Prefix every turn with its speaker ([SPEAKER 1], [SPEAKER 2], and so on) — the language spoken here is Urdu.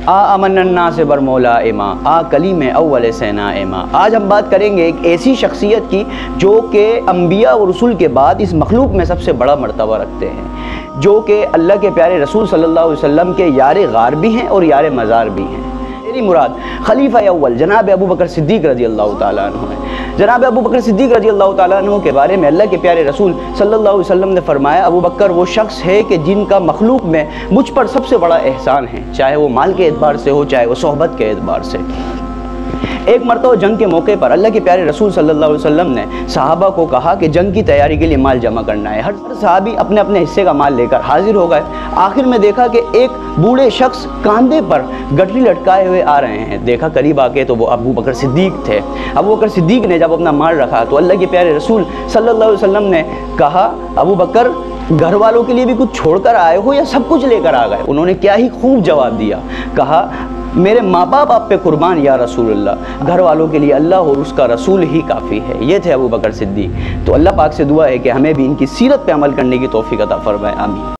[SPEAKER 1] امننا سے بر مولا اما آ کلیم اول سینا اما۔ آج ہم بات کریں گے ایک ایسی شخصیت کی جو کہ انبیاء و رسول کے بعد اس مخلوق میں سب سے بڑا مرتبہ رکھتے ہیں، جو کہ اللہ کے پیارے رسول صلی اللہ علیہ وسلم کے یار غار بھی ہیں اور یار مزار بھی ہیں۔ میری مراد خلیفہ اول جناب ابو بکر صدیق رضی اللہ تعالیٰ عنہ ہے۔ جناب ابو بکر صدیق رضی اللہ تعالیٰ عنہ کے بارے میں اللہ کے پیارے رسول صلی اللہ علیہ وسلم نے فرمایا، ابو بکر وہ شخص ہے کہ جن کا مخلوق میں مجھ پر سب سے بڑا احسان ہے، چاہے وہ مال کے اعتبار سے ہو، چاہے وہ صحبت کے اعتبار سے۔ ایک مرتبہ جنگ کے موقع پر اللہ کے پیارے رسول صلی اللہ علیہ وسلم نے صحابہ کو کہا کہ جنگ کی تیاری کے لیے مال جمع کرنا ہے۔ ہر صحابی اپنے اپنے حصے کا مال لے کر حاضر ہو گئے۔ آخر میں دیکھا کہ ایک بوڑھے شخص کاندھے پر گٹری لٹکائے ہوئے آ رہے ہیں۔ دیکھا قریب آ کے تو وہ ابو بکر صدیق تھے۔ ابو بکر صدیق نے جب اپنا مال رکھا تو اللہ کے پیارے رسول صلی اللہ علیہ وسلم نے کہا، ابو بکر گھر والوں کے لیے بھی کچھ چھوڑ کر آئے ہو یا سب کچھ لے کر آ گئے؟ انہوں نے کیا ہی خوب جواب دیا، کہا میرے ماں باپ آپ پہ قربان یا رسول اللہ، گھر والوں کے لیے اللہ اور اس کا رسول ہی کافی ہے۔ یہ تھے ابو بکر صدیق۔ تو اللہ پاک سے دعا ہے کہ ہمیں بھی ان کی سیرت پہ عمل کرنے کی توفیق عطا فرمائے، آمین۔